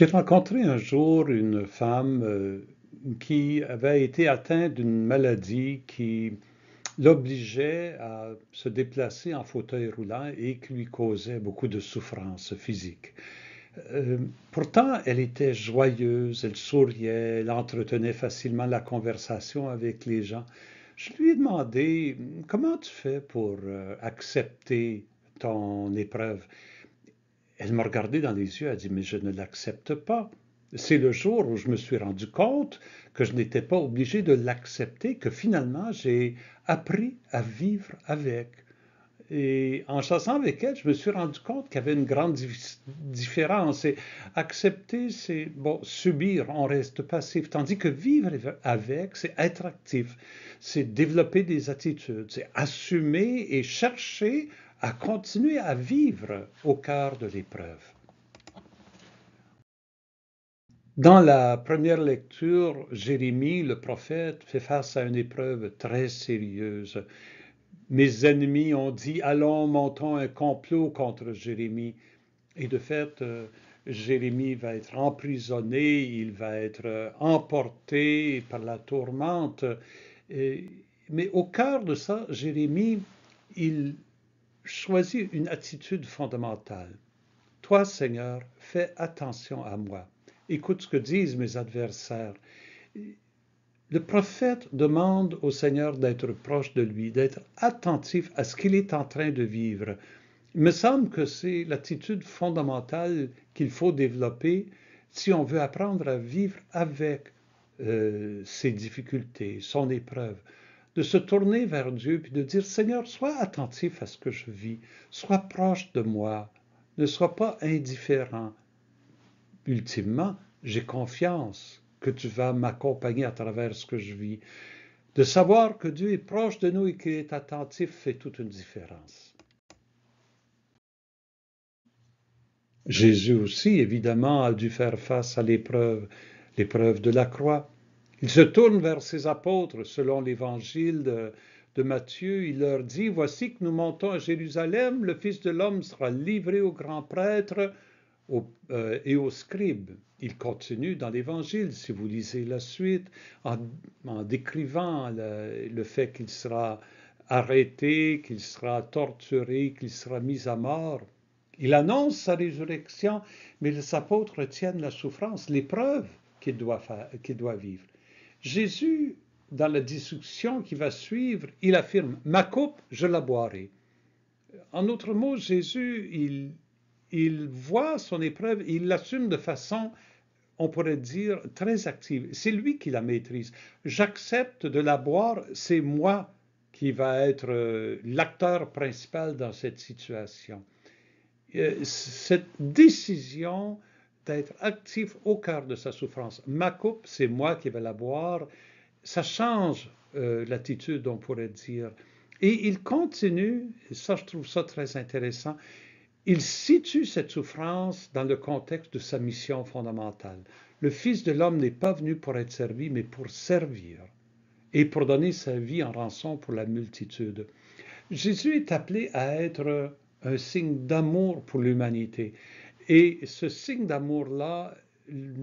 J'ai rencontré un jour une femme qui avait été atteinte d'une maladie qui l'obligeait à se déplacer en fauteuil roulant et qui lui causait beaucoup de souffrance physique. Euh, Pourtant, elle était joyeuse, elle souriait, elle entretenait facilement la conversation avec les gens. Je lui ai demandé, comment tu fais pour accepter ton épreuve? Elle m'a regardé dans les yeux, elle a dit, mais je ne l'accepte pas. C'est le jour où je me suis rendu compte que je n'étais pas obligé de l'accepter, que finalement j'ai appris à vivre avec. Et en chassant avec elle, je me suis rendu compte qu'il y avait une grande différence. Et accepter, c'est bon, subir, on reste passif. Tandis que vivre avec, c'est être actif, c'est développer des attitudes, c'est assumer et chercher à continuer à vivre au cœur de l'épreuve. Dans la première lecture, Jérémie, le prophète, fait face à une épreuve très sérieuse. Mes ennemis ont dit, allons, montons un complot contre Jérémie. Et de fait, Jérémie va être emprisonné, il va être emporté par la tourmente. Et- mais au cœur de ça, Jérémie, il choisit une attitude fondamentale. Toi, Seigneur, fais attention à moi. Écoute ce que disent mes adversaires. Le prophète demande au Seigneur d'être proche de lui, d'être attentif à ce qu'il est en train de vivre. Il me semble que c'est l'attitude fondamentale qu'il faut développer si on veut apprendre à vivre avec ses difficultés, son épreuve, de se tourner vers Dieu puis de dire, Seigneur, sois attentif à ce que je vis, sois proche de moi, ne sois pas indifférent. Ultimement, j'ai confiance que tu vas m'accompagner à travers ce que je vis. De savoir que Dieu est proche de nous et qu'il est attentif fait toute une différence. Jésus aussi, évidemment, a dû faire face à l'épreuve, l'épreuve de la croix. Il se tourne vers ses apôtres, selon l'évangile de Matthieu. Il leur dit, voici que nous montons à Jérusalem, le Fils de l'homme sera livré aux grands prêtres et aux scribes. Il continue dans l'évangile, si vous lisez la suite, en décrivant le fait qu'il sera arrêté, qu'il sera torturé, qu'il sera mis à mort. Il annonce sa résurrection, mais les apôtres tiennent la souffrance, l'épreuve qu'il doit vivre. Jésus, dans la discussion qui va suivre, il affirme, ma coupe, je la boirai. En d'autres mots, Jésus, il voit son épreuve, il l'assume de façon, on pourrait dire, très active. C'est lui qui la maîtrise. J'accepte de la boire, c'est moi qui va être l'acteur principal dans cette situation. Cette décision d'être actif au cœur de sa souffrance. Ma coupe, c'est moi qui vais la boire. Ça change l'attitude, on pourrait dire. Et il continue, et ça je trouve ça très intéressant, il situe cette souffrance dans le contexte de sa mission fondamentale. Le Fils de l'homme n'est pas venu pour être servi, mais pour servir et pour donner sa vie en rançon pour la multitude. Jésus est appelé à être un signe d'amour pour l'humanité. Et ce signe d'amour-là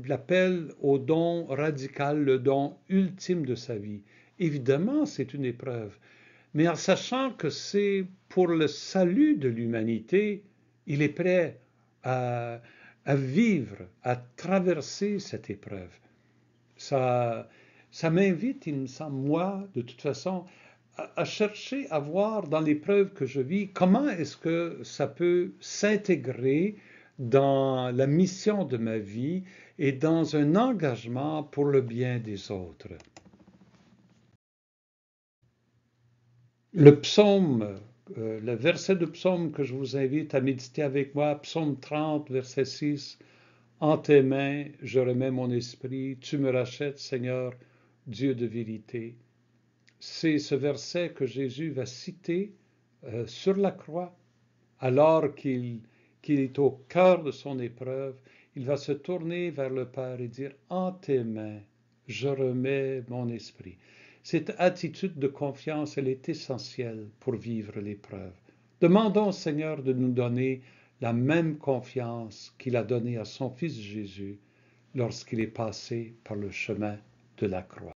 l'appelle au don radical, le don ultime de sa vie. Évidemment, c'est une épreuve, mais en sachant que c'est pour le salut de l'humanité, il est prêt à, à vivre, à traverser cette épreuve. Ça, ça m'invite, il me semble, moi, de toute façon, à chercher à voir dans l'épreuve que je vis, comment est-ce que ça peut s'intégrer dans la mission de ma vie et dans un engagement pour le bien des autres. Le psaume, le verset de psaume que je vous invite à méditer avec moi, psaume 30, verset 6, en tes mains, je remets mon esprit, tu me rachètes, Seigneur, Dieu de vérité. C'est ce verset que Jésus va citer sur la croix, alors qu'il est au cœur de son épreuve. Il va se tourner vers le Père et dire, en tes mains, je remets mon esprit. Cette attitude de confiance, elle est essentielle pour vivre l'épreuve. Demandons au Seigneur de nous donner la même confiance qu'il a donnée à son Fils Jésus lorsqu'il est passé par le chemin de la croix.